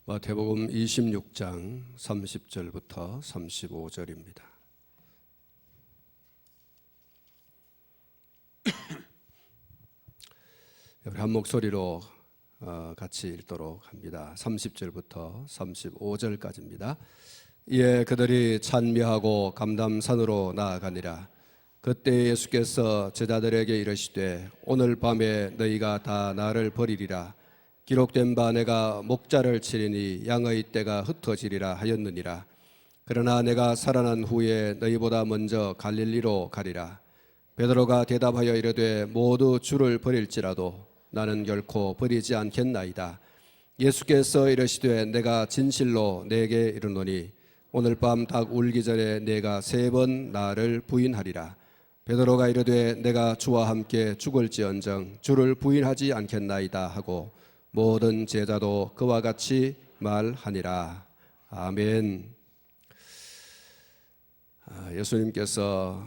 마태복음 26장 30절부터 35절입니다. 우리 한 목소리로 같이 읽도록 합니다. 30절부터 35절까지입니다. 이에 그들이 찬미하고 감담산으로 나아가니라. 그때 예수께서 제자들에게 이르시되 오늘 밤에 너희가 다 나를 버리리라. 기록된 바 내가 목자를 치리니 양의 떼가 흩어지리라 하였느니라. 그러나 내가 살아난 후에 너희보다 먼저 갈릴리로 가리라. 베드로가 대답하여 이르되 모두 주를 버릴지라도 나는 결코 버리지 않겠나이다. 예수께서 이르시되 내가 진실로 내게 이르노니 오늘 밤 닭 울기 전에 내가 3번 나를 부인하리라. 베드로가 이르되 내가 주와 함께 죽을지언정 주를 부인하지 않겠나이다 하고 모든 제자도 그와 같이 말하니라. 아멘. 예수님께서는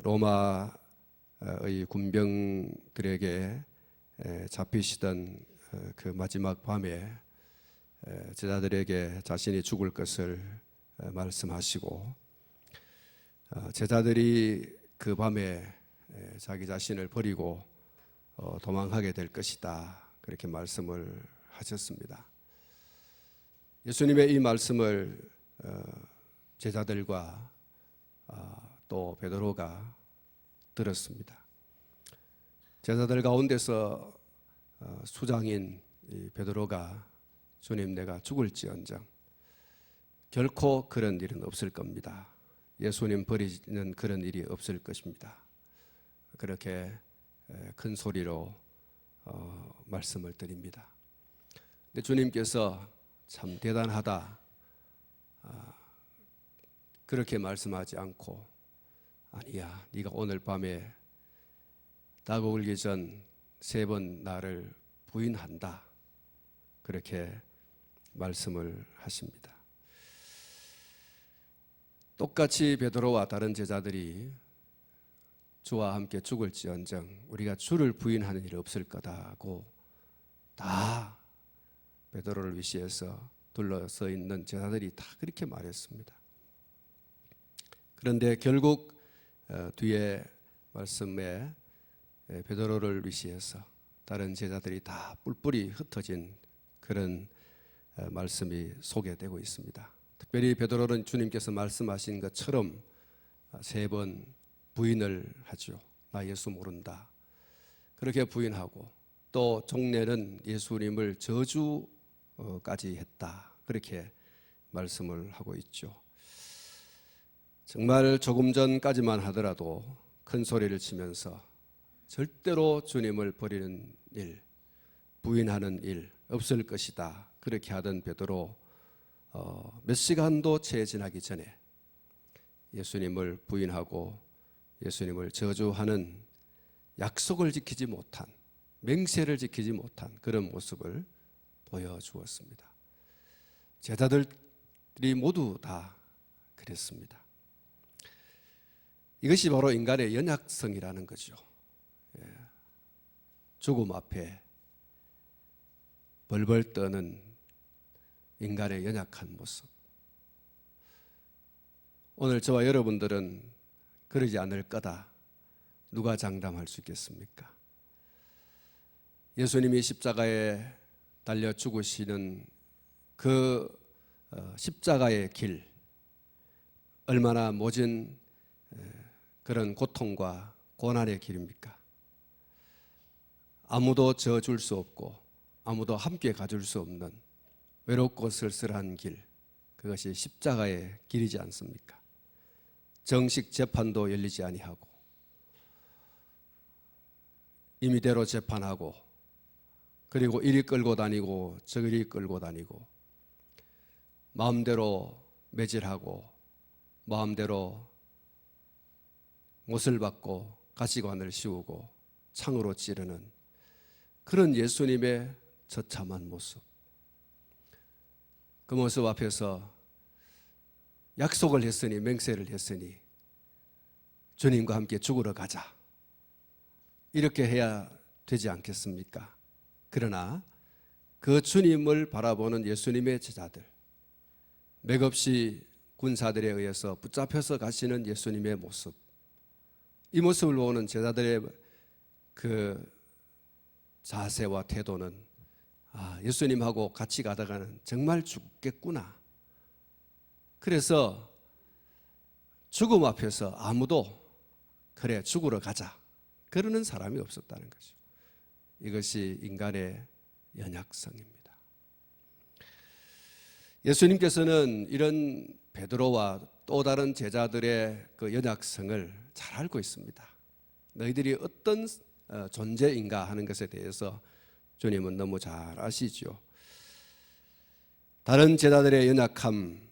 로마의 군병들에게 잡히시던 그 마지막 밤에 제자들에게 자신이 죽을 것을 말씀하시고 제자들이 그 밤에 자기 자신을 버리고 도망하게 될 것이다, 그렇게 말씀을 하셨습니다. 예수님의 이 말씀을 제자들과 또 베드로가 들었습니다. 제자들 가운데서 수장인 베드로가 주님 내가 죽을지언정 결코 그런 일은 없을 겁니다. 예수님 버리는 그런 일이 없을 것입니다. 그렇게 큰 소리로 말씀을 드립니다. 근데 주님께서 참 대단하다, 그렇게 말씀하지 않고 아니야, 네가 오늘 밤에 닭 울기 전 3번 나를 부인한다, 그렇게 말씀을 하십니다. 똑같이 베드로와 다른 제자들이 주와 함께 죽을지언정 우리가 주를 부인하는 일이 없을 거다고 다 베드로를 위시해서 둘러서 있는 제자들이 다 그렇게 말했습니다. 그런데 결국 뒤에 말씀에 베드로를 위시해서 다른 제자들이 다 뿔뿔이 흩어진 그런 말씀이 소개되고 있습니다. 특별히 베드로는 주님께서 말씀하신 것처럼 3번 부인을 하죠. 나 예수 모른다, 그렇게 부인하고 또 종례는 예수님을 저주까지 했다, 그렇게 말씀을 하고 있죠. 정말 조금 전까지만 하더라도 큰 소리를 치면서 절대로 주님을 버리는 일, 부인하는 일 없을 것이다, 그렇게 하던 베드로 몇 시간도 채 지나기 전에 예수님을 부인하고 예수님을 저주하는 약속을 지키지 못한, 맹세를 지키지 못한 그런 모습을 보여주었습니다. 제자들이 모두 다 그랬습니다. 이것이 바로 인간의 연약성이라는 거죠. 죽음 앞에 벌벌 떠는 인간의 연약한 모습. 오늘 저와 여러분들은 그러지 않을 거다, 누가 장담할 수 있겠습니까? 예수님이 십자가에 달려 죽으시는 그 십자가의 길, 얼마나 모진 그런 고통과 고난의 길입니까? 아무도 져줄 수 없고 아무도 함께 가줄 수 없는 외롭고 쓸쓸한 길, 그것이 십자가의 길이지 않습니까? 정식 재판도 열리지 아니하고 임의대로 재판하고 그리고 이리 끌고 다니고 저리 끌고 다니고 마음대로 매질하고 마음대로 못을 받고 가시관을 씌우고 창으로 찌르는 그런 예수님의 처참한 모습, 그 모습 앞에서 약속을 했으니, 맹세를 했으니 주님과 함께 죽으러 가자, 이렇게 해야 되지 않겠습니까? 그러나 그 주님을 바라보는 예수님의 제자들, 맥없이 군사들에 의해서 붙잡혀서 가시는 예수님의 모습, 이 모습을 보는 제자들의 그 자세와 태도는 예수님하고 같이 가다가는 정말 죽겠구나. 그래서 죽음 앞에서 아무도 그래 죽으러 가자 그러는 사람이 없었다는 거죠. 이것이 인간의 연약성입니다. 예수님께서는 이런 베드로와 또 다른 제자들의 그 연약성을 잘 알고 있습니다. 너희들이 어떤 존재인가 하는 것에 대해서 주님은 너무 잘 아시죠. 다른 제자들의 연약함,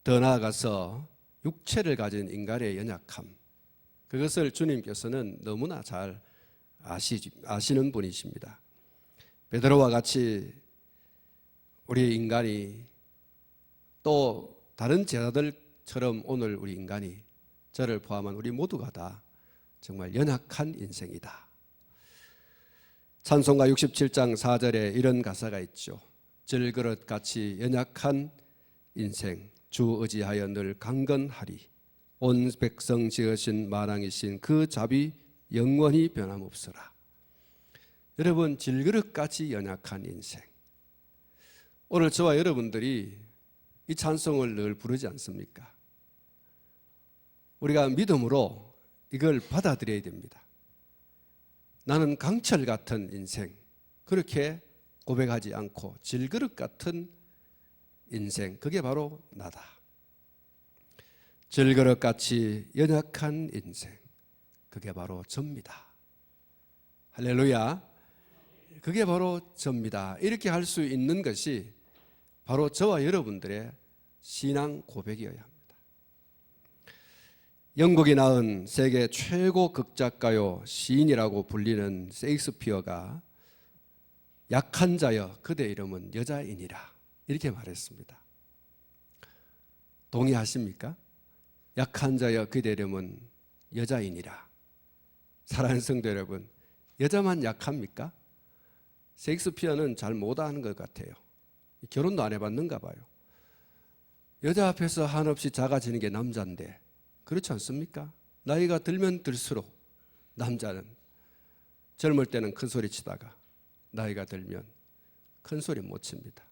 더 나아가서 육체를 가진 인간의 연약함, 그것을 주님께서는 너무나 잘 아시는 분이십니다. 베드로와 같이 우리 인간이 또 다른 제자들처럼 오늘 우리 인간이, 저를 포함한 우리 모두가 다 정말 연약한 인생이다. 찬송가 67장 4절에 이런 가사가 있죠. 질그릇같이 연약한 인생, 주 의지하여 늘 강건하리. 온 백성 지으신 마랑이신 그 자비 영원히 변함없으라. 여러분, 질그릇같이 연약한 인생. 오늘 저와 여러분들이 이 찬송을 늘 부르지 않습니까? 우리가 믿음으로 이걸 받아들여야 됩니다. 나는 강철 같은 인생, 그렇게 고백하지 않고 질그릇 같은 인생, 그게 바로 나다. 질그릇같이 연약한 인생, 그게 바로 접니다. 할렐루야. 그게 바로 접니다. 이렇게 할 수 있는 것이 바로 저와 여러분들의 신앙 고백이어야 합니다. 영국이 낳은 세계 최고 극작가요 시인이라고 불리는 셰익스피어가 약한 자여 그대 이름은 여자이니라 이렇게 말했습니다. 동의하십니까? 약한 자여 그대 이름은 여자이니라. 사랑하는 성도 여러분, 여자만 약합니까? 셰익스피어는 잘 못하는 것 같아요. 결혼도 안 해봤는가 봐요. 여자 앞에서 한없이 작아지는 게 남자인데 그렇지 않습니까? 나이가 들면 들수록 남자는 젊을 때는 큰 소리 치다가 나이가 들면 큰 소리 못 칩니다.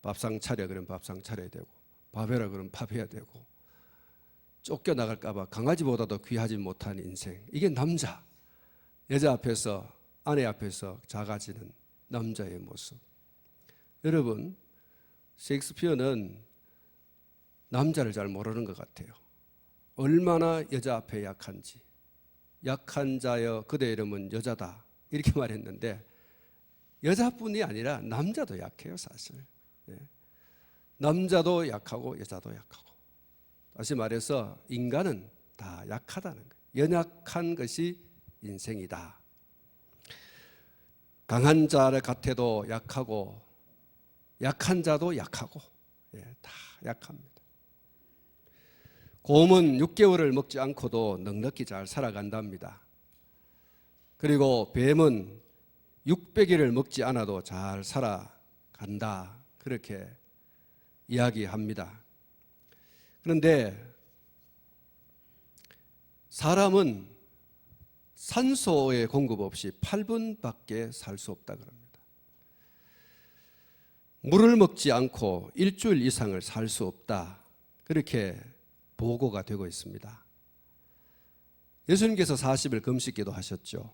밥상 차려 그러면 밥상 차려야 되고, 밥해라 그러면 밥해야 되고, 쫓겨나갈까 봐 강아지보다도 귀하지 못한 인생, 이게 남자. 여자 앞에서, 아내 앞에서 작아지는 남자의 모습. 여러분, 셰익스피어는 남자를 잘 모르는 것 같아요. 얼마나 여자 앞에 약한지. 약한 자여 그대 이름은 여자다 이렇게 말했는데, 여자뿐이 아니라 남자도 약해요, 사실. 남자도 약하고 여자도 약하고. 다시 말해서 인간은 다 약하다는 거예요. 연약한 것이 인생이다. 강한 자 같아도 약하고, 약한 자도 약하고, 다 약합니다. 곰은 6개월을 먹지 않고도 넉넉히 잘 살아간답니다. 그리고 뱀은 600일을 먹지 않아도 잘 살아간다. 그렇게 이야기합니다. 그런데 사람은 산소의 공급 없이 8분밖에 살 수 없다 그럽니다. 물을 먹지 않고 일주일 이상을 살 수 없다. 그렇게 보고가 되고 있습니다. 예수님께서 40일 금식기도 하셨죠.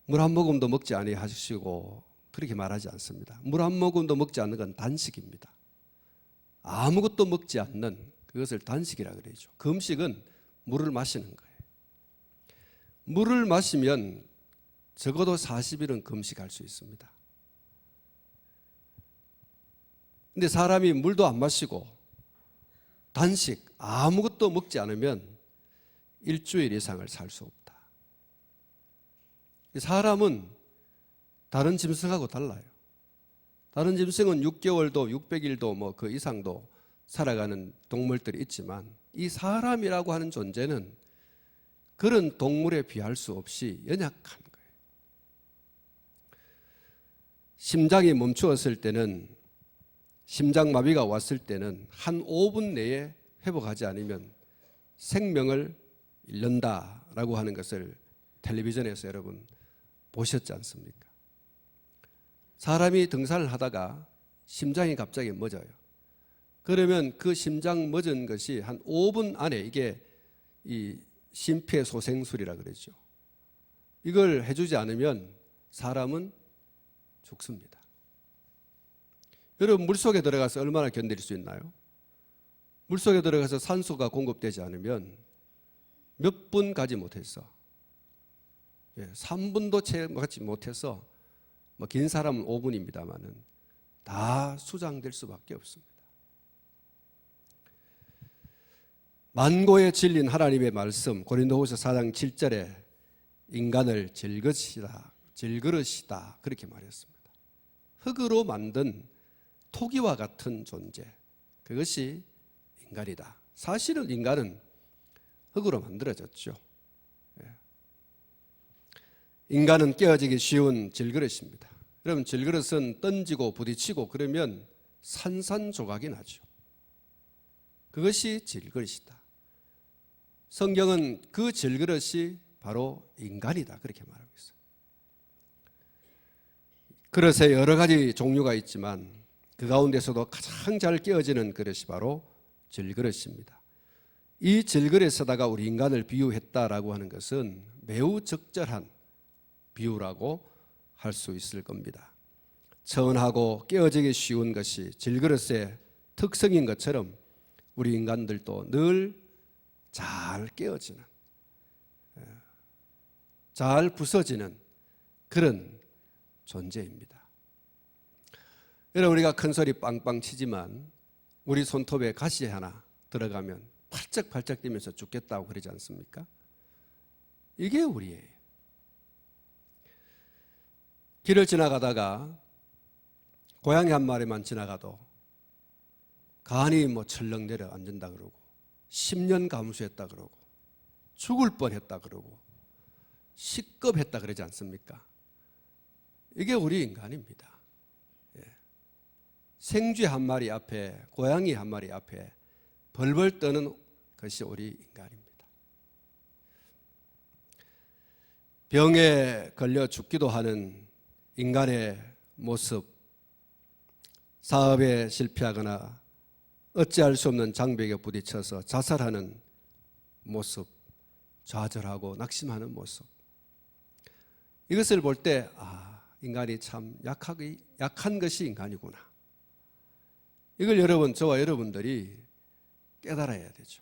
물 한 모금도 먹지 아니하시고 그렇게 말하지 않습니다. 물 한 모금도 먹지 않는 건 단식입니다. 아무것도 먹지 않는 그것을 단식이라 그러죠. 금식은 물을 마시는 거예요. 물을 마시면 적어도 40일은 금식할 수 있습니다. 근데 사람이 물도 안 마시고 단식, 아무것도 먹지 않으면 일주일 이상을 살 수 없다. 사람은 다른 짐승하고 달라요. 다른 짐승은 6개월도 600일도 뭐 그 이상도 살아가는 동물들이 있지만, 이 사람이라고 하는 존재는 그런 동물에 비할 수 없이 연약한 거예요. 심장이 멈추었을 때는, 심장마비가 왔을 때는 한 5분 내에 회복하지 않으면 생명을 잃는다라고 하는 것을 텔레비전에서 여러분 보셨지 않습니까? 사람이 등산을 하다가 심장이 갑자기 멎어요. 그러면 그 심장 멎은 것이 한 5분 안에, 이게 이 심폐소생술이라 그러죠. 이걸 해주지 않으면 사람은 죽습니다. 여러분, 물속에 들어가서 얼마나 견딜 수 있나요? 물속에 들어가서 산소가 공급되지 않으면 몇 분 가지 못해서, 3분도 채 가지 못해서, 긴 사람은 5분입니다만은 다 수장될 수밖에 없습니다. 만고에 질린 하나님의 말씀, 고린도후서 4장 7절에 인간을 질그릇이다 그렇게 말했습니다. 흙으로 만든 토기와 같은 존재, 그것이 인간이다. 사실은 인간은 흙으로 만들어졌죠. 인간은 깨어지기 쉬운 질그릇입니다. 여러분, 질그릇은 던지고 부딪히고 그러면 산산조각이 나죠. 그것이 질그릇이다. 성경은 그 질그릇이 바로 인간이다 그렇게 말하고 있어요. 그릇에 여러 가지 종류가 있지만 그 가운데서도 가장 잘 깨어지는 그릇이 바로 질그릇입니다. 이 질그릇에다가 우리 인간을 비유했다라고 하는 것은 매우 적절한 비유라고 할 수 있을 겁니다. 천하고 깨어지기 쉬운 것이 질그릇의 특성인 것처럼 우리 인간들도 늘 잘 깨어지는, 잘 부서지는 그런 존재입니다. 여러분, 우리가 큰 소리 빵빵 치지만 우리 손톱에 가시 하나 들어가면 팔짝팔짝 뛰면서 죽겠다고 그러지 않습니까? 이게 우리예요. 길을 지나가다가 고양이 한 마리만 지나가도 간이 철렁 내려앉는다 그러고 10년 감수했다 그러고 죽을 뻔했다 그러고 식겁했다 그러지 않습니까? 이게 우리 인간입니다. 생쥐 한 마리 앞에, 고양이 한 마리 앞에 벌벌 떠는 것이 우리 인간입니다. 병에 걸려 죽기도 하는 인간의 모습, 사업에 실패하거나 어찌할 수 없는 장벽에 부딪혀서 자살하는 모습, 좌절하고 낙심하는 모습, 이것을 볼 때 인간이 참 약한 것이 인간이구나. 이걸 여러분, 저와 여러분들이 깨달아야 되죠.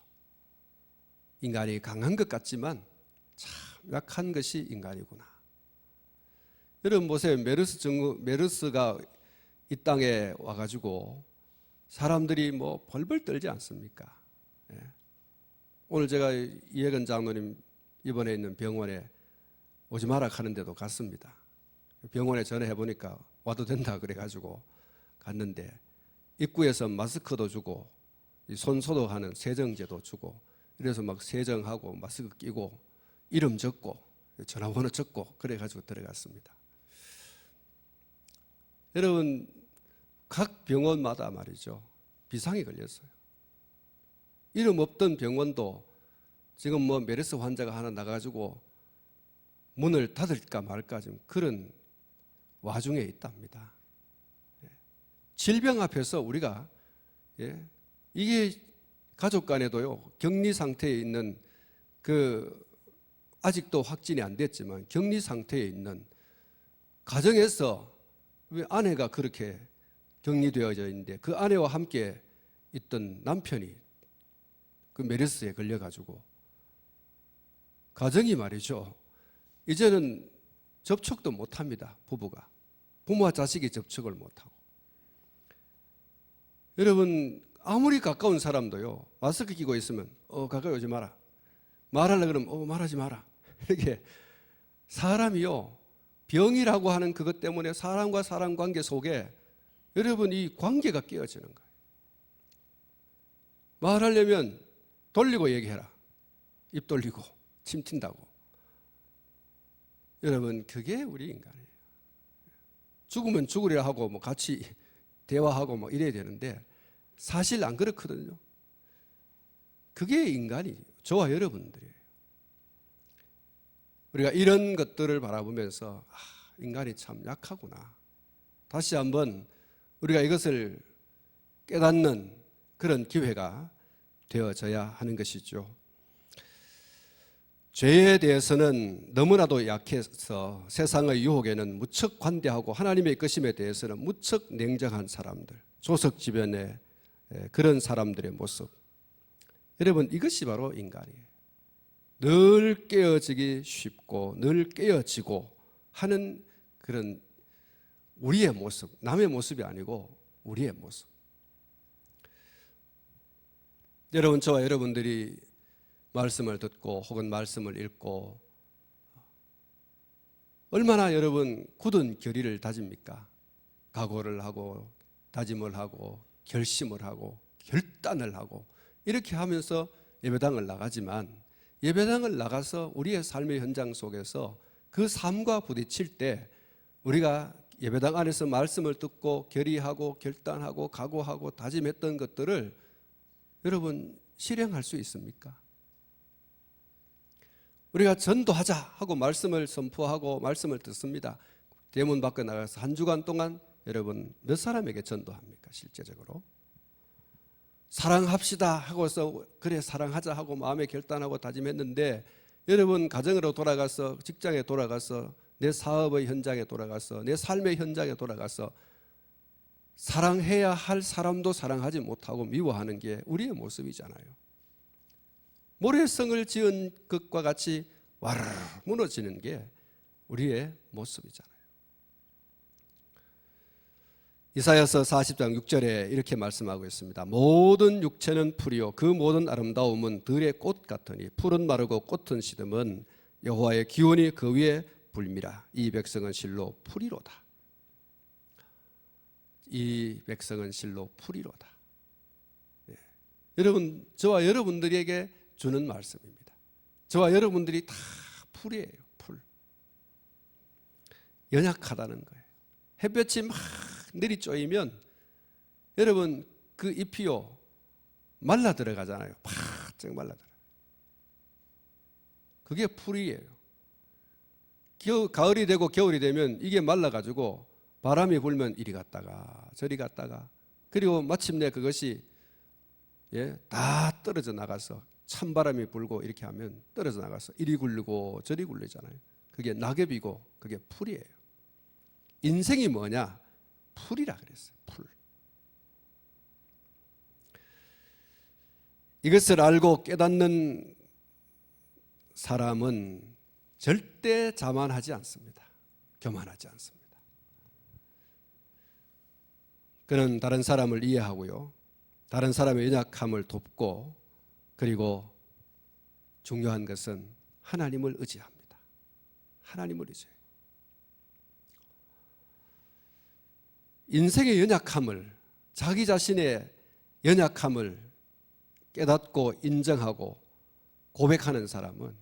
인간이 강한 것 같지만 참 약한 것이 인간이구나. 여러분 보세요. 메르스가 이 땅에 와가지고 사람들이 벌벌 떨지 않습니까? 오늘 제가 이혜건 장로님 입원해 있는 병원에 오지 마라 하는데도 갔습니다. 병원에 전화해 보니까 와도 된다 그래가지고 갔는데 입구에서 마스크도 주고 손 소독하는 세정제도 주고 이래서 세정하고 마스크 끼고 이름 적고 전화번호 적고 그래가지고 들어갔습니다. 여러분, 각 병원마다 말이죠, 비상이 걸렸어요. 이름 없던 병원도 지금 메르스 환자가 하나 나가지고 문을 닫을까 말까 지금 그런 와중에 있답니다. 질병 앞에서 우리가, 이게 가족 간에도요, 격리 상태에 있는 아직도 확진이 안 됐지만 격리 상태에 있는 가정에서 왜 아내가 그렇게 격리되어져 있는데 그 아내와 함께 있던 남편이 그 메르스에 걸려가지고 가정이 말이죠, 이제는 접촉도 못합니다. 부부가, 부모와 자식이 접촉을 못하고. 여러분, 아무리 가까운 사람도요, 마스크 끼고 있으면 가까이 오지 마라, 말하려고 그러면 말하지 마라, 이렇게 사람이요, 병이라고 하는 그것 때문에 사람과 사람 관계 속에 여러분 이 관계가 깨어지는 거예요. 말하려면 돌리고 얘기해라, 입 돌리고 침 튄다고. 여러분, 그게 우리 인간이에요. 죽으면 죽으려 하고 뭐 같이 대화하고 뭐 이래야 되는데 사실 안 그렇거든요. 그게 인간이 저와 여러분들이에요. 우리가 이런 것들을 바라보면서 인간이 참 약하구나. 다시 한번 우리가 이것을 깨닫는 그런 기회가 되어져야 하는 것이죠. 죄에 대해서는 너무나도 약해서 세상의 유혹에는 무척 관대하고 하나님의 것임에 대해서는 무척 냉정한 사람들, 조석지변의 그런 사람들의 모습. 여러분, 이것이 바로 인간이에요. 늘 깨어지기 쉽고 늘 깨어지고 하는 그런 우리의 모습, 남의 모습이 아니고 우리의 모습. 여러분, 저와 여러분들이 말씀을 듣고 혹은 말씀을 읽고 얼마나 여러분 굳은 결의를 다집니까? 각오를 하고 다짐을 하고 결심을 하고 결단을 하고 이렇게 하면서 예배당을 나가지만 예배당을 나가서 우리의 삶의 현장 속에서 그 삶과 부딪힐 때 우리가 예배당 안에서 말씀을 듣고 결의하고 결단하고 각오하고 다짐했던 것들을 여러분 실행할 수 있습니까? 우리가 전도하자 하고 말씀을 선포하고 말씀을 듣습니다. 대문 밖에 나가서 한 주간 동안 여러분 몇 사람에게 전도합니까? 실제적으로 사랑합시다 하고서 그래 사랑하자 하고 마음에 결단하고 다짐했는데 여러분 가정으로 돌아가서 직장에 돌아가서 내 사업의 현장에 돌아가서 내 삶의 현장에 돌아가서 사랑해야 할 사람도 사랑하지 못하고 미워하는 게 우리의 모습이잖아요. 모래성을 지은 것과 같이 와르르 무너지는 게 우리의 모습이잖아요. 이사야서 40장 6절에 이렇게 말씀하고 있습니다. 모든 육체는 풀이요 그 모든 아름다움은 들의 꽃 같으니 풀은 마르고 꽃은 시듬은 여호와의 기운이 그 위에 불미라. 이 백성은 실로 풀이로다. 이 백성은 실로 풀이로다. 예. 여러분, 저와 여러분들에게 주는 말씀입니다. 저와 여러분들이 다 풀이에요. 풀. 연약하다는 거예요. 햇볕이 막 내리쪼이면 여러분 그 잎이요 말라 들어가잖아요. 바짝 말라 들어가요. 그게 풀이에요. 가을이 되고 겨울이 되면 이게 말라가지고 바람이 불면 이리 갔다가 저리 갔다가 그리고 마침내 그것이 다 떨어져 나가서 찬바람이 불고 이렇게 하면 떨어져 나가서 이리 굴르고 저리 굴르잖아요. 그게 낙엽이고 그게 풀이에요. 인생이 뭐냐? 풀이라 그랬어요. 풀. 이것을 알고 깨닫는 사람은 절대 자만하지 않습니다. 교만하지 않습니다. 그는 다른 사람을 이해하고요. 다른 사람의 연약함을 돕고 그리고 중요한 것은 하나님을 의지합니다. 하나님을 의지해요. 인생의 연약함을 자기 자신의 연약함을 깨닫고 인정하고 고백하는 사람은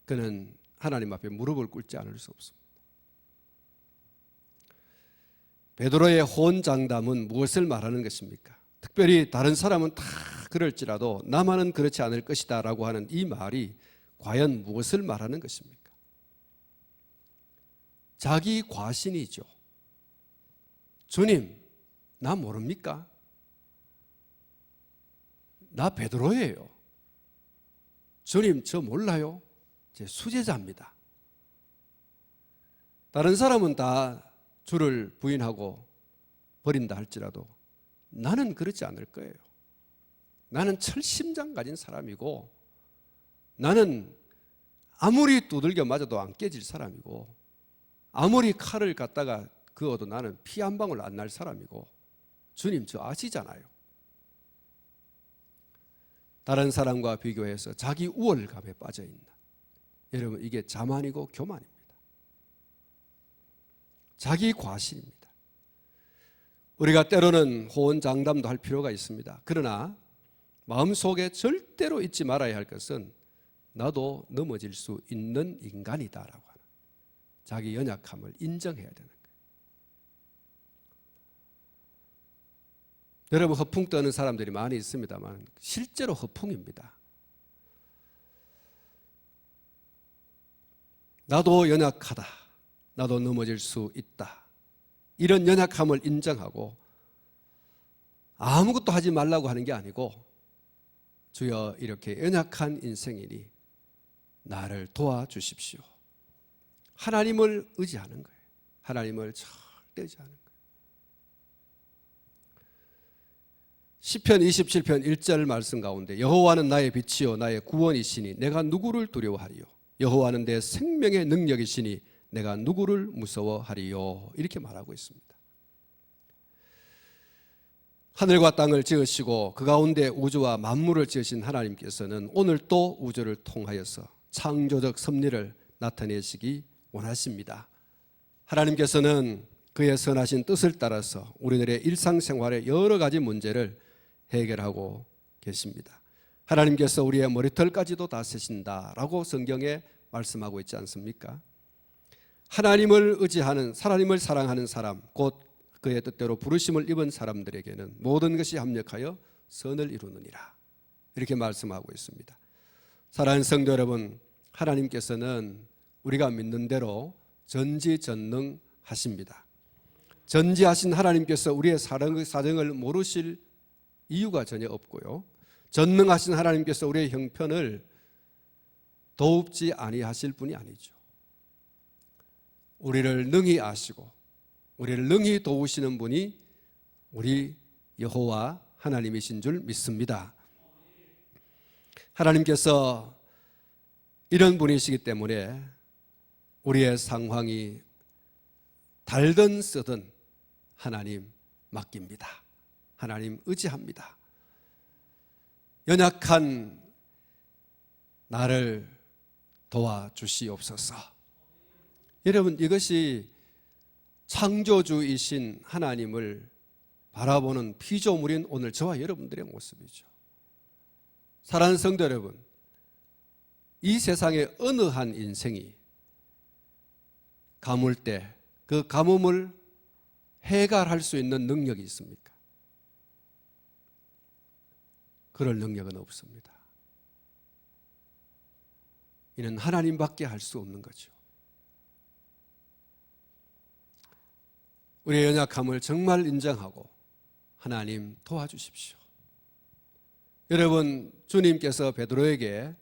그는 하나님 앞에 무릎을 꿇지 않을 수 없습니다. 베드로의 호언장담은 무엇을 말하는 것입니까? 특별히 다른 사람은 다 그럴지라도 나만은 그렇지 않을 것이다 라고 하는 이 말이 과연 무엇을 말하는 것입니까? 자기 과신이죠. 주님, 나 모릅니까? 나 베드로예요. 주님, 저 몰라요. 제 수제자입니다. 다른 사람은 다 주를 부인하고 버린다 할지라도 나는 그렇지 않을 거예요. 나는 철심장 가진 사람이고 나는 아무리 두들겨 맞아도 안 깨질 사람이고 아무리 칼을 갖다가 그어도 나는 피 한 방울 안 날 사람이고 주님 저 아시잖아요. 다른 사람과 비교해서 자기 우월감에 빠져있는 여러분 이게 자만이고 교만입니다. 자기 과신입니다. 우리가 때로는 호언장담도 할 필요가 있습니다. 그러나 마음속에 절대로 잊지 말아야 할 것은 나도 넘어질 수 있는 인간이다라고 하는 자기 연약함을 인정해야 되는 거예요. 여러분, 허풍 떠는 사람들이 많이 있습니다만 실제로 허풍입니다. 나도 연약하다, 나도 넘어질 수 있다, 이런 연약함을 인정하고 아무것도 하지 말라고 하는 게 아니고, 주여 이렇게 연약한 인생이니 나를 도와주십시오. 하나님을 의지하는 거예요. 하나님을 절대 의지하는 거예요. 시편 27편 1절 말씀 가운데 여호와는 나의 빛이요 나의 구원이시니 내가 누구를 두려워하리요. 여호와는 내 생명의 능력이시니 내가 누구를 무서워하리요. 이렇게 말하고 있습니다. 하늘과 땅을 지으시고 그 가운데 우주와 만물을 지으신 하나님께서는 오늘 또 우주를 통하여서 창조적 섭리를 나타내시기 원하십니다. 하나님께서는 그의 선하신 뜻을 따라서 우리들의 일상생활의 여러 가지 문제를 해결하고 계십니다. 하나님께서 우리의 머리털까지도 다 세신다라고 성경에 말씀하고 있지 않습니까? 하나님을 의지하는, 하나님을 사랑하는 사람, 곧 그의 뜻대로 부르심을 입은 사람들에게는 모든 것이 합력하여 선을 이루느니라, 이렇게 말씀하고 있습니다. 사랑하는 성도 여러분, 하나님께서는 우리가 믿는 대로 전지전능하십니다. 전지하신 하나님께서 우리의 사정을 모르실 이유가 전혀 없고요, 전능하신 하나님께서 우리의 형편을 도웁지 아니하실 분이 아니죠. 우리를 능히 아시고 우리를 능히 도우시는 분이 우리 여호와 하나님이신 줄 믿습니다. 하나님께서 이런 분이시기 때문에 우리의 상황이 달든 쓰든 하나님 맡깁니다. 하나님 의지합니다. 연약한 나를 도와주시옵소서. 여러분, 이것이 창조주이신 하나님을 바라보는 피조물인 오늘 저와 여러분들의 모습이죠. 사랑하는 성도 여러분, 이 세상의 어느 한 인생이 가물 때 그 가뭄을 해결할 수 있는 능력이 있습니까? 그럴 능력은 없습니다. 이는 하나님밖에 할 수 없는 거죠. 우리의 연약함을 정말 인정하고 하나님 도와주십시오. 여러분, 주님께서 베드로에게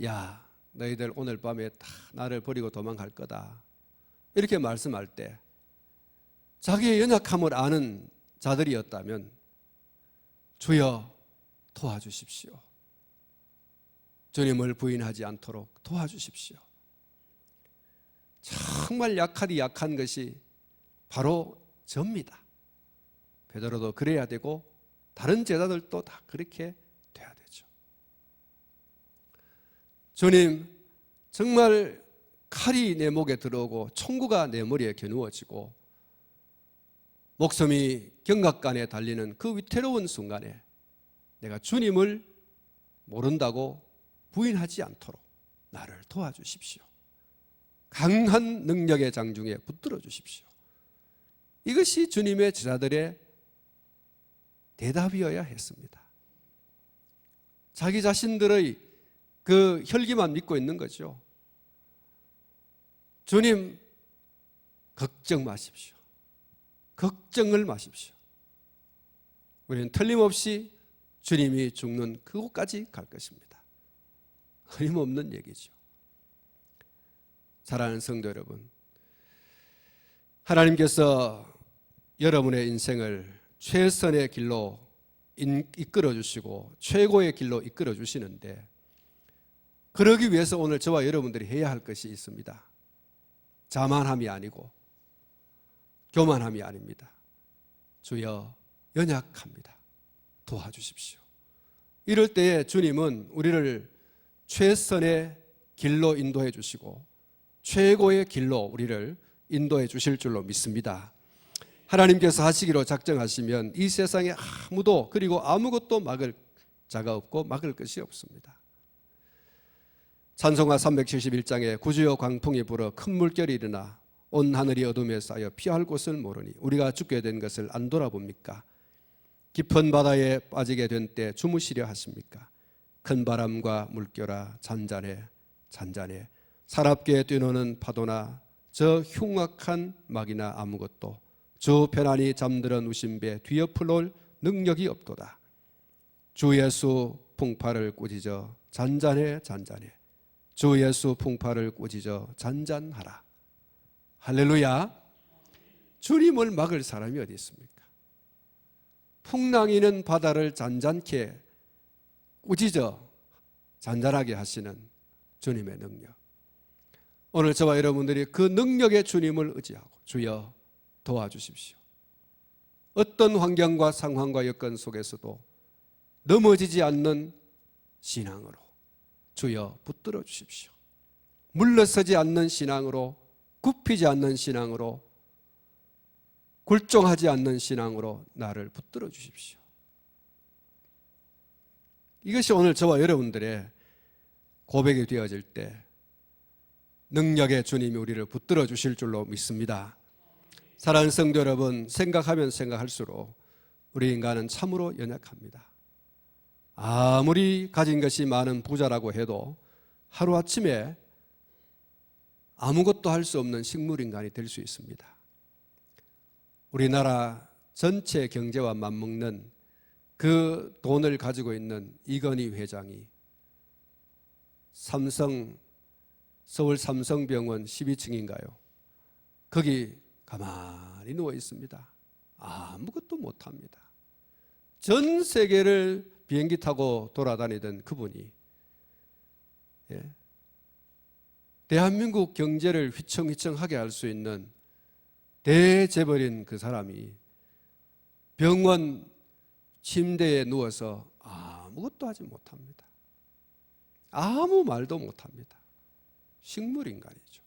야, 너희들 오늘 밤에 다 나를 버리고 도망갈 거다, 이렇게 말씀할 때 자기의 연약함을 아는 자들이었다면 주여 도와주십시오, 주님을 부인하지 않도록 도와주십시오. 정말 약하디 약한 것이 바로 접니다. 베드로도 그래야 되고 다른 제자들도 다 그렇게 돼야 되죠. 주님, 정말 칼이 내 목에 들어오고 총구가 내 머리에 겨누어지고 목숨이 경각간에 달리는 그 위태로운 순간에 내가 주님을 모른다고 부인하지 않도록 나를 도와주십시오. 강한 능력의 장중에 붙들어 주십시오. 이것이 주님의 제자들의 대답이어야 했습니다. 자기 자신들의 그 혈기만 믿고 있는 거죠. 주님, 걱정 마십시오. 걱정을 마십시오. 우리는 틀림없이 주님이 죽는 그곳까지 갈 것입니다. 어림없는 얘기죠. 사랑하는 성도 여러분, 하나님께서 여러분의 인생을 최선의 길로 이끌어 주시고 최고의 길로 이끌어 주시는데, 그러기 위해서 오늘 저와 여러분들이 해야 할 것이 있습니다. 자만함이 아니고 교만함이 아닙니다. 주여, 연약합니다. 도와주십시오. 이럴 때에 주님은 우리를 최선의 길로 인도해 주시고 최고의 길로 우리를 인도해 주실 줄로 믿습니다. 하나님께서 하시기로 작정하시면 이 세상에 아무도, 그리고 아무것도 막을 자가 없고 막을 것이 없습니다. 찬송가 371장에 구주여 광풍이 불어 큰 물결이 일어나 온 하늘이 어둠에 쌓여 피할 곳을 모르니 우리가 죽게 된 것을 안 돌아봅니까? 깊은 바다에 빠지게 된 때 주무시려 하십니까? 큰 바람과 물결아 잔잔해 잔잔해 사납게 뛰노는 파도나 저 흉악한 막이나 아무것도 주 편안히 잠들어 누신 배 뒤엎을 올 능력이 없도다. 주 예수 풍파를 꾸짖어 잔잔해 잔잔해 주 예수 풍파를 꾸짖어 잔잔하라. 할렐루야. 주님을 막을 사람이 어디 있습니까? 풍랑이는 바다를 잔잔케 꾸짖어 잔잔하게 하시는 주님의 능력. 오늘 저와 여러분들이 그 능력의 주님을 의지하고 주여 도와주십시오. 어떤 환경과 상황과 여건 속에서도 넘어지지 않는 신앙으로 주여 붙들어 주십시오. 물러서지 않는 신앙으로, 굽히지 않는 신앙으로, 굴종하지 않는 신앙으로 나를 붙들어 주십시오. 이것이 오늘 저와 여러분들의 고백이 되어질 때 능력의 주님이 우리를 붙들어 주실 줄로 믿습니다. 사랑하는 성도 여러분, 생각하면 생각할수록 우리 인간은 참으로 연약합니다. 아무리 가진 것이 많은 부자라고 해도 하루아침에 아무것도 할 수 없는 식물인간이 될 수 있습니다. 우리나라 전체 경제와 맞먹는 그 돈을 가지고 있는 이건희 회장이 서울 삼성병원 12층인가요? 거기 가만히 누워 있습니다. 아무것도 못합니다. 전 세계를 비행기 타고 돌아다니던 그분이 대한민국 경제를 휘청휘청하게 할 수 있는 대재벌인 그 사람이 병원 침대에 누워서 아무것도 하지 못합니다. 아무 말도 못합니다. 식물인간이죠.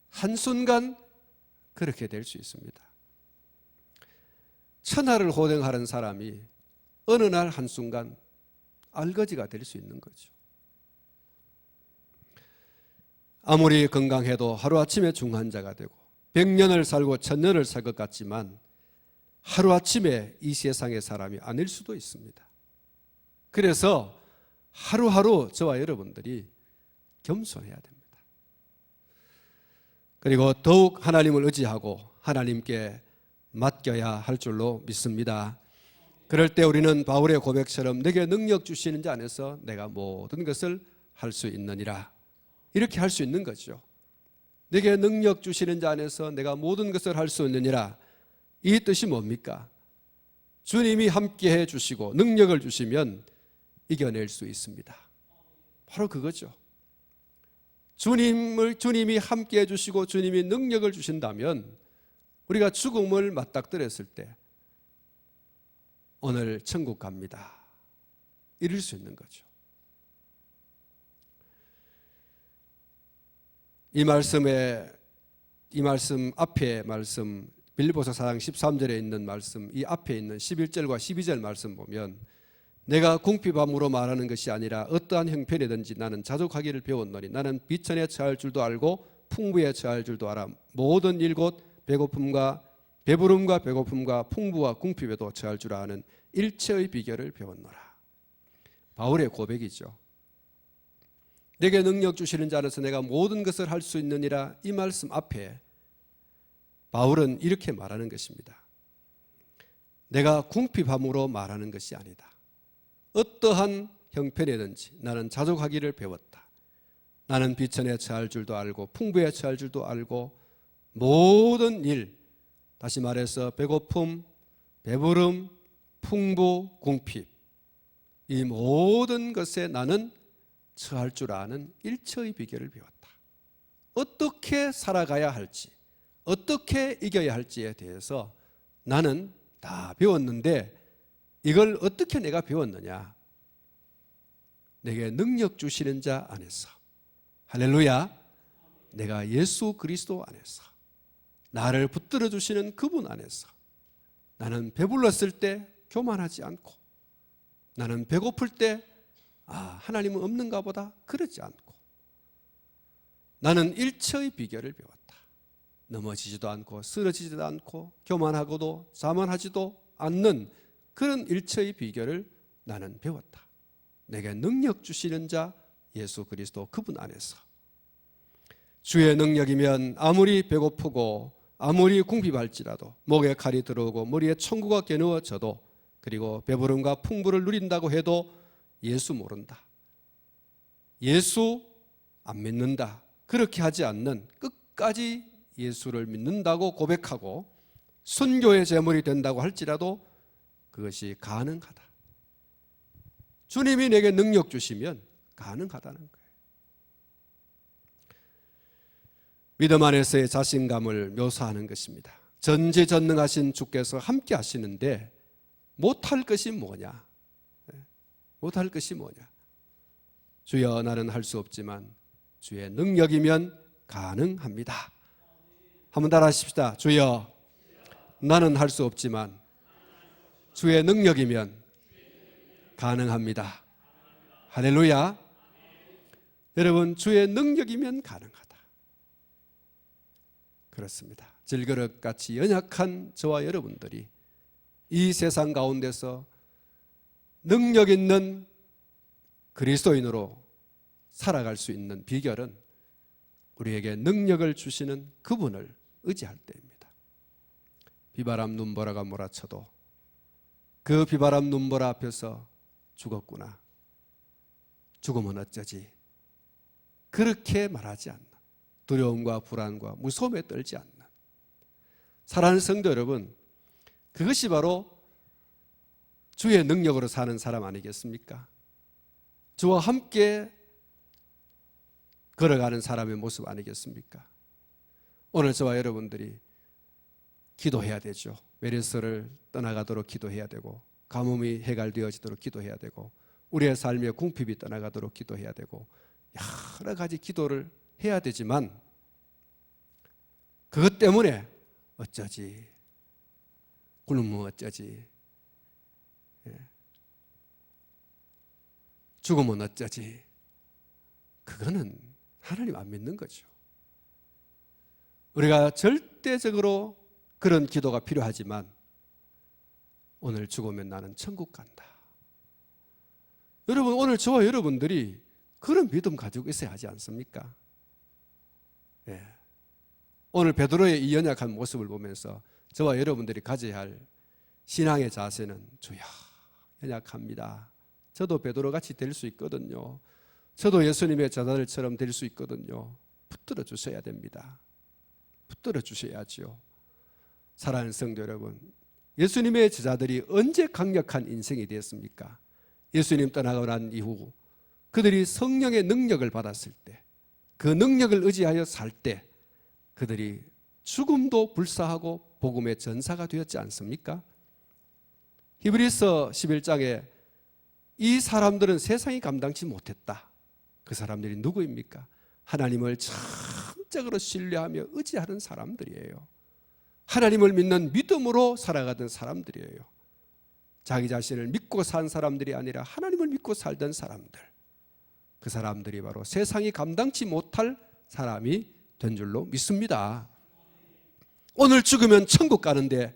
한순간 그렇게 될 수 있습니다. 천하를 호령하는 사람이 어느 날 한순간 알거지가 될 수 있는 거죠. 아무리 건강해도 하루아침에 중환자가 되고 100년을 살고 1000년을 살 것 같지만 하루아침에 이 세상의 사람이 아닐 수도 있습니다. 그래서 하루하루 저와 여러분들이 겸손해야 됩니다. 그리고 더욱 하나님을 의지하고 하나님께 맡겨야 할 줄로 믿습니다. 그럴 때 우리는 바울의 고백처럼 내게 능력 주시는 자 안에서 내가 모든 것을 할 수 있느니라, 이렇게 할 수 있는 거죠. 내게 능력 주시는 자 안에서 내가 모든 것을 할 수 있느니라. 이 뜻이 뭡니까? 주님이 함께해 주시고 능력을 주시면 이겨낼 수 있습니다. 바로 그거죠. 주님이 함께해 주시고 주님이 능력을 주신다면 우리가 죽음을 맞닥뜨렸을 때 오늘 천국 갑니다, 이럴 수 있는 거죠. 이 말씀 앞에 말씀, 빌립보서 4장 13절에 있는 말씀, 이 앞에 있는 11절과 12절 말씀 보면 내가 궁핍함으로 말하는 것이 아니라 어떠한 형편이든지 나는 자족하기를 배웠노니 나는 비천에 처할 줄도 알고 풍부에 처할 줄도 알아 모든 일곧 배고픔과 배부름과 배고픔과 풍부와 궁핍에도 처할 줄 아는 일체의 비결을 배웠노라. 바울의 고백이죠. 내게 능력 주시는 자 안에서 내가 모든 것을 할 수 있느니라. 이 말씀 앞에 바울은 이렇게 말하는 것입니다. 내가 궁핍함으로 말하는 것이 아니다. 어떠한 형편이든지 나는 자족하기를 배웠다. 나는 비천에 처할 줄도 알고 풍부에 처할 줄도 알고 모든 일, 다시 말해서 배고픔, 배부름, 풍부, 궁핍, 이 모든 것에 나는 처할 줄 아는 일처의 비결을 배웠다. 어떻게 살아가야 할지, 어떻게 이겨야 할지에 대해서 나는 다 배웠는데 이걸 어떻게 내가 배웠느냐? 내게 능력 주시는 자 안에서, 할렐루야, 내가 예수 그리스도 안에서, 나를 붙들어 주시는 그분 안에서 나는 배불렀을 때 교만하지 않고, 나는 배고플 때 하나님은 없는가 보다 그러지 않고 나는 일처의 비결을 배웠다. 넘어지지도 않고 쓰러지지도 않고 교만하고도 자만하지도 않는 그런 일처의 비결을 나는 배웠다. 내게 능력 주시는 자 예수 그리스도 그분 안에서 주의 능력이면 아무리 배고프고 아무리 궁핍할지라도 목에 칼이 들어오고 머리에 총구가 겨누어져도 그리고 배부름과 풍부를 누린다고 해도 예수 모른다. 예수 안 믿는다. 그렇게 하지 않는 끝까지 예수를 믿는다고 고백하고 순교의 제물이 된다고 할지라도 그것이 가능하다. 주님이 내게 능력 주시면 가능하다는 거예요. 믿음 안에서의 자신감을 묘사하는 것입니다. 전지전능하신 주께서 함께 하시는데 못할 것이 뭐냐? 못할 것이 뭐냐? 주여 나는 할 수 없지만 주의 능력이면 가능합니다. 한번 따라 하십시다. 주여 나는 할 수 없지만 주의 능력이면 가능합니다. 할렐루야. 여러분 주의 능력이면 가능하다. 그렇습니다. 질그릇같이 연약한 저와 여러분들이 이 세상 가운데서 능력 있는 그리스도인으로 살아갈 수 있는 비결은 우리에게 능력을 주시는 그분을 의지할 때입니다. 비바람 눈보라가 몰아쳐도 그 비바람 눈보라 앞에서 죽었구나. 죽으면 어쩌지? 그렇게 말하지 않는, 두려움과 불안과 무서움에 떨지 않는 사랑하는 성도 여러분, 그것이 바로 주의 능력으로 사는 사람 아니겠습니까? 주와 함께 걸어가는 사람의 모습 아니겠습니까? 오늘 저와 여러분들이 기도해야 되죠. 메르스를 떠나가도록 기도해야 되고 가뭄이 해갈되어지도록 기도해야 되고 우리의 삶의 궁핍이 떠나가도록 기도해야 되고 여러 가지 기도를 해야 되지만 그것 때문에 어쩌지? 굶으면 어쩌지? 죽으면 어쩌지? 그거는 하나님 안 믿는 거죠. 우리가 절대적으로 그런 기도가 필요하지만 오늘 죽으면 나는 천국 간다. 여러분 오늘 저와 여러분들이 그런 믿음 가지고 있어야 하지 않습니까? 예. 오늘 베드로의 이 연약한 모습을 보면서 저와 여러분들이 가져야 할 신앙의 자세는 주여 연약합니다. 저도 베드로같이 될 수 있거든요. 저도 예수님의 제자들처럼 될 수 있거든요. 붙들어 주셔야 됩니다. 붙들어 주셔야죠. 사랑하는 성도 여러분, 예수님의 제자들이 언제 강력한 인생이 되었습니까? 예수님 떠나고 난 이후 그들이 성령의 능력을 받았을 때, 그 능력을 의지하여 살 때 그들이 죽음도 불사하고 복음의 전사가 되었지 않습니까? 히브리서 11장에 이 사람들은 세상이 감당치 못했다. 그 사람들이 누구입니까? 하나님을 전적으로 신뢰하며 의지하는 사람들이에요. 하나님을 믿는 믿음으로 살아가던 사람들이에요. 자기 자신을 믿고 산 사람들이 아니라 하나님을 믿고 살던 사람들. 그 사람들이 바로 세상이 감당치 못할 사람이 된 줄로 믿습니다. 오늘 죽으면 천국 가는데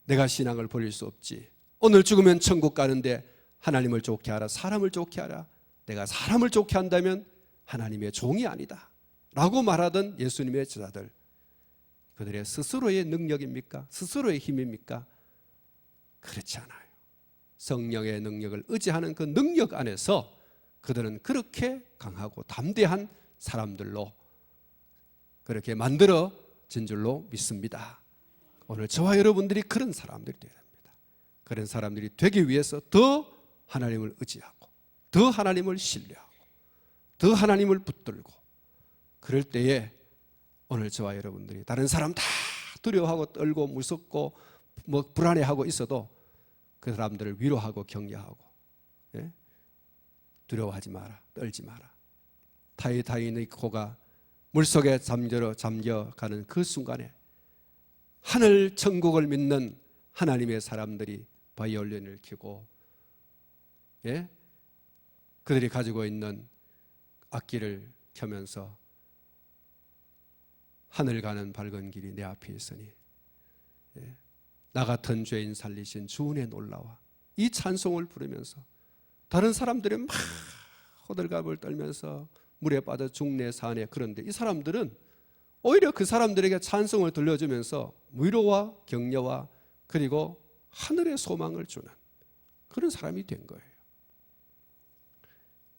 내가 신앙을 버릴 수 없지. 오늘 죽으면 천국 가는데 하나님을 좋게 하라, 사람을 좋게 하라. 내가 사람을 좋게 한다면 하나님의 종이 아니다 라고 말하던 예수님의 제자들, 그들의 스스로의 능력입니까? 스스로의 힘입니까? 그렇지 않아요. 성령의 능력을 의지하는 그 능력 안에서 그들은 그렇게 강하고 담대한 사람들로 그렇게 만들어진 줄로 믿습니다. 오늘 저와 여러분들이 그런 사람들이 되어야 합니다. 그런 사람들이 되기 위해서 더 하나님을 의지하고 더 하나님을 신뢰하고 더 하나님을 붙들고 그럴 때에 오늘 저와 여러분들이 다른 사람 다 두려워하고 떨고 무섭고 불안해하고 있어도 그 사람들을 위로하고 격려하고, 예? 두려워하지 마라, 떨지 마라. 타이타닉의 코가 물속에 잠겨가는 그 순간에 하늘 천국을 믿는 하나님의 사람들이 바이올린을 켜고, 예? 그들이 가지고 있는 악기를 켜면서 하늘 가는 밝은 길이 내 앞에 있으니 나 같은 죄인 살리신 주 은혜 놀라와, 이 찬송을 부르면서 다른 사람들은 막 호들갑을 떨면서 물에 빠져 죽네 사네. 그런데 이 사람들은 오히려 그 사람들에게 찬송을 들려주면서 위로와 격려와 그리고 하늘의 소망을 주는 그런 사람이 된 거예요.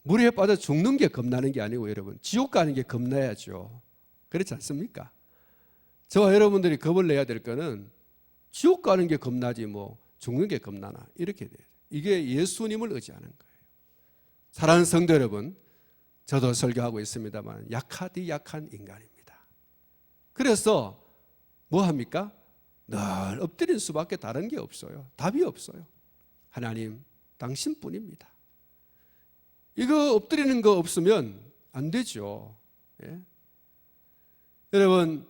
물에 빠져 죽는 게 겁나는 게 아니고 여러분, 지옥 가는 게 겁나야죠. 그렇지 않습니까? 저와 여러분들이 겁을 내야 될 거는 지옥 가는 게 겁나지 뭐 죽는 게 겁나나, 이렇게 돼요. 이게 예수님을 의지하는 거예요. 사랑하는 성도 여러분, 저도 설교하고 있습니다만 약하디 약한 인간입니다. 그래서 뭐 합니까? 늘 엎드린 수밖에 다른 게 없어요. 답이 없어요. 하나님, 당신뿐입니다. 이거 엎드리는 거 없으면 안 되죠. 예? 여러분,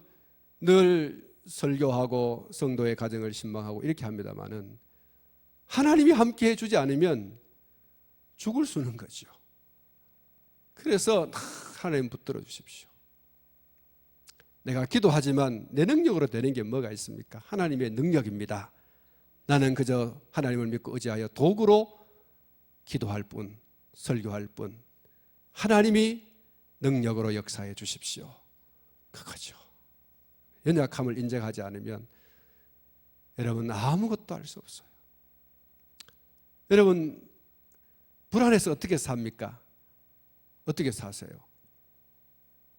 늘 설교하고 성도의 가정을 신방하고 이렇게 합니다만은 하나님이 함께 해주지 않으면 죽을 수는 거죠. 그래서 하나님 붙들어 주십시오. 내가 기도하지만 내 능력으로 되는 게 뭐가 있습니까? 하나님의 능력입니다. 나는 그저 하나님을 믿고 의지하여 도구로 기도할 뿐, 설교할 뿐, 하나님이 능력으로 역사해 주십시오. 그거죠. 연약함을 인정하지 않으면 여러분 아무것도 할 수 없어요. 여러분 불안해서 어떻게 삽니까? 어떻게 사세요?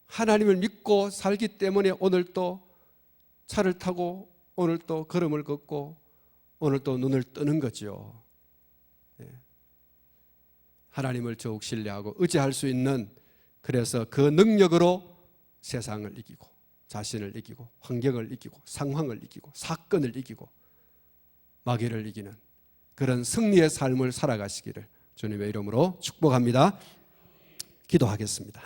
하나님을 믿고 살기 때문에 오늘 또 차를 타고 오늘 또 걸음을 걷고 오늘 또 눈을 뜨는 거죠. 하나님을 더욱 신뢰하고 의지할 수 있는, 그래서 그 능력으로 세상을 이기고 자신을 이기고 환경을 이기고 상황을 이기고 사건을 이기고 마귀를 이기는 그런 승리의 삶을 살아가시기를 주님의 이름으로 축복합니다. 기도하겠습니다.